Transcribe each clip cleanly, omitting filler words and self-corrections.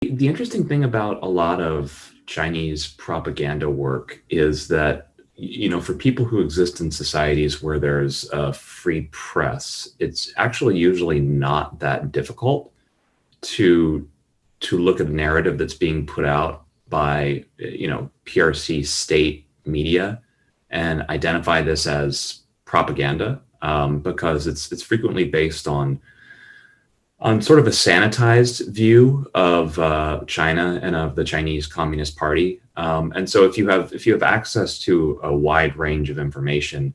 The interesting thing about a lot of Chinese propaganda work is that, for people who exist in societies where there's a free press, it's actually usually not that difficult to look at a narrative that's being put out by, PRC state media and identify this as propaganda, because it's frequently based on sort of a sanitized view of China and of the Chinese Communist Party. And so if you have access to a wide range of information,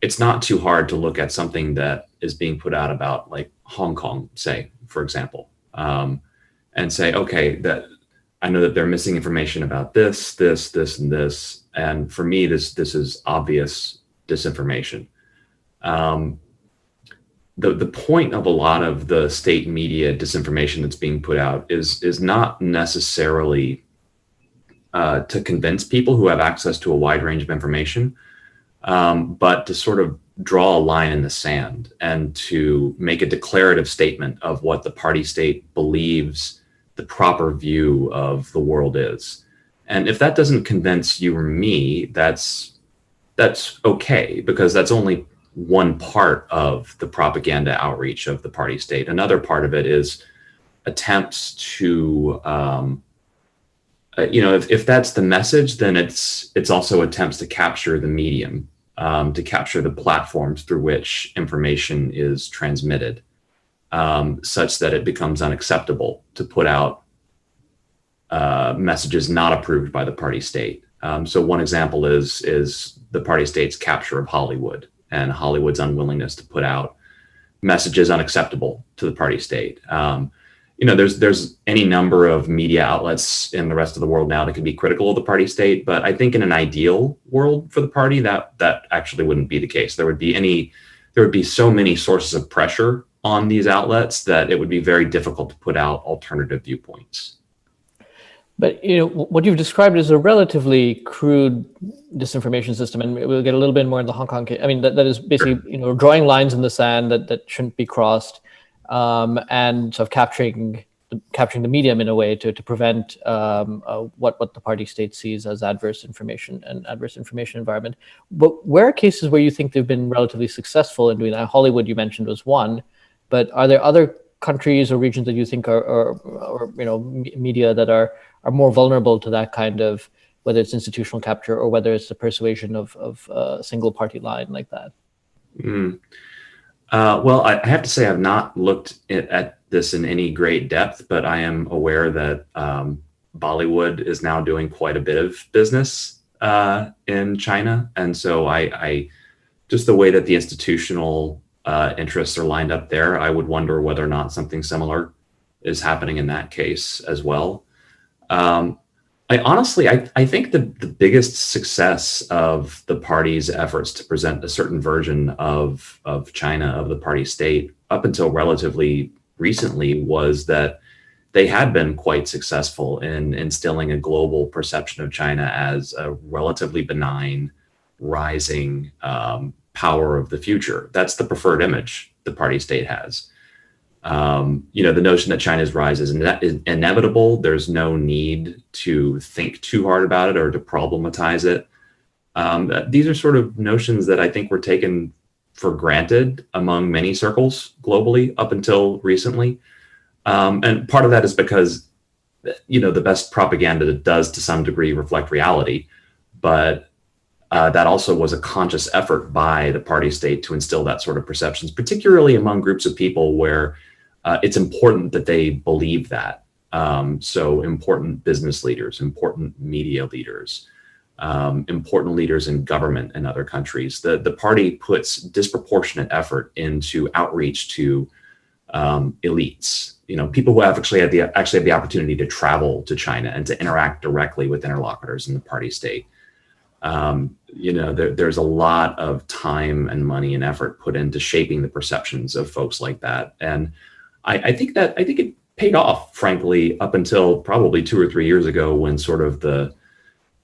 it's not too hard to look at something that is being put out about like Hong Kong, say, for example, and say, okay, that I know that they're missing information about this, and this, and for me, this is obvious disinformation. Um, the point of a lot of the state media disinformation that's being put out is not necessarily to convince people who have access to a wide range of information, but to sort of draw a line in the sand and to make a declarative statement of what the party state believes the proper view of the world is. And if that doesn't convince you or me, that's okay, because that's only one part of the propaganda outreach of the party state. Another part of it is attempts to, if that's the message, then it's also attempts to capture the medium, to capture the platforms through which information is transmitted, such that it becomes unacceptable to put out messages not approved by the party state. So one example is the party state's capture of Hollywood and Hollywood's unwillingness to put out messages unacceptable to the party state. There's any number of media outlets in the rest of the world now that can be critical of the party state, but I think in an ideal world for the party, that actually wouldn't be the case. There would be so many sources of pressure on these outlets that it would be very difficult to put out alternative viewpoints. But what you've described is a relatively crude disinformation system, and we'll get a little bit more in the Hong Kong case. I mean, that is basically drawing lines in the sand that shouldn't be crossed, and sort of capturing the medium in a way to prevent what the party state sees as adverse information and adverse information environment. But where are cases where you think they've been relatively successful in doing that? Hollywood, you mentioned, was one, but are there other countries or regions that you think are media that are more vulnerable to that kind of, whether it's institutional capture or whether it's the persuasion of a single party line like that? Well, I have to say I've not looked at this in any great depth, but I am aware that Bollywood is now doing quite a bit of business in China. And so I just the way that the institutional interests are lined up there, I would wonder whether or not something similar is happening in that case as well. I think the biggest success of the party's efforts to present a certain version of China, of the party state, up until relatively recently, was that they had been quite successful in instilling a global perception of China as a relatively benign, rising power of the future. That's the preferred image the party state has. The notion that China's rise is inevitable. There's no need to think too hard about it or to problematize it. These are sort of notions that I think were taken for granted among many circles globally up until recently. And part of that is because, the best propaganda does to some degree reflect reality, but that also was a conscious effort by the party state to instill that sort of perceptions, particularly among groups of people where it's important that they believe that. So important business leaders, important media leaders, important leaders in government in other countries. The party puts disproportionate effort into outreach to elites, people who have actually have the opportunity to travel to China and to interact directly with interlocutors in the party state. There's a lot of time and money and effort put into shaping the perceptions of folks like that. And I think it paid off, frankly, up until probably 2 or 3 years ago, when sort of the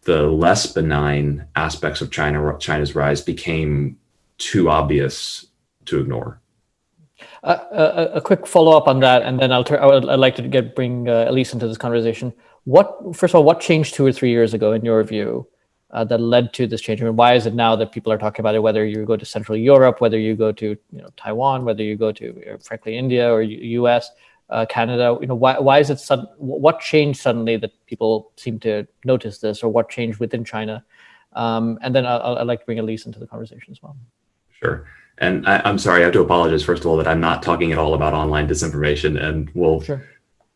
less benign aspects of China's rise became too obvious to ignore. A quick follow up on that, and then I'd like to bring Elise into this conversation. First of all, what changed 2 or 3 years ago, in your view, that led to this change? I mean, why is it now that people are talking about it? Whether you go to Central Europe, whether you go to Taiwan, whether you go to frankly India or U.S., Canada, why is it sudden? What changed suddenly that people seem to notice this, or what changed within China? And then I'd like to bring Elise into the conversation as well. Sure. And I'm sorry, I have to apologize, first of all, that I'm not talking at all about online disinformation, and Sure.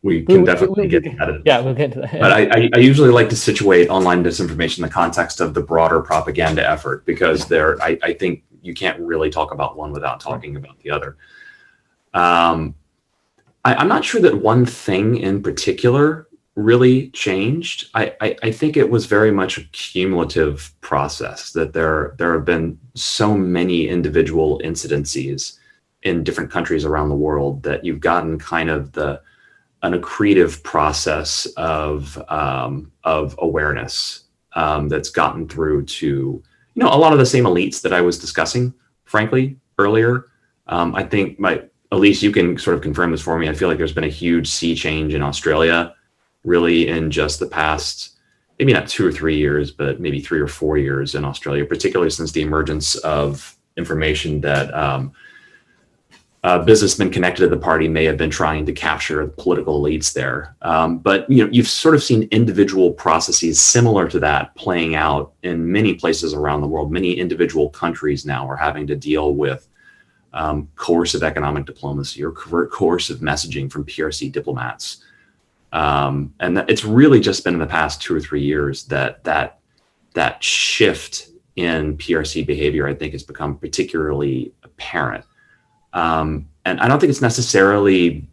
we can definitely get to that. Yeah, we'll get to that. But I usually like to situate online disinformation in the context of the broader propaganda effort, because I think you can't really talk about one without talking about the other. I'm not sure that one thing in particular really changed. I think it was very much a cumulative process, that there have been so many individual incidences in different countries around the world that you've gotten kind of an accretive process of awareness that's gotten through to a lot of the same elites that I was discussing, frankly, earlier. I think Elise, you can sort of confirm this for me. I feel like there's been a huge sea change in Australia, really in just the past, maybe not 2 or 3 years, but maybe 3 or 4 years in Australia, particularly since the emergence of information that businessmen connected to the party may have been trying to capture the political elites there. But you've sort of seen individual processes similar to that playing out in many places around the world. Many individual countries now are having to deal with coercive economic diplomacy or coercive messaging from PRC diplomats. And it's really just been in the past 2 or 3 years that shift in PRC behavior, I think, has become particularly apparent. And I don't think it's necessarily,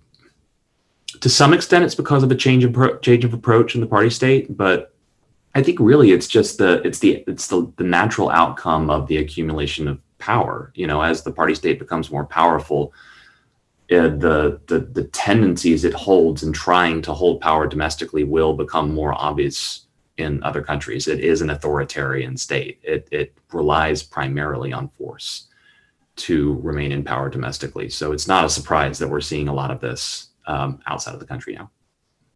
to some extent, it's because of a change of approach in the party state, but I think really it's just the natural outcome of the accumulation of power. As the party state becomes more powerful, the tendencies it holds in trying to hold power domestically will become more obvious in other countries. It is an authoritarian state. It relies primarily on force to remain in power domestically. So it's not a surprise that we're seeing a lot of this outside of the country now.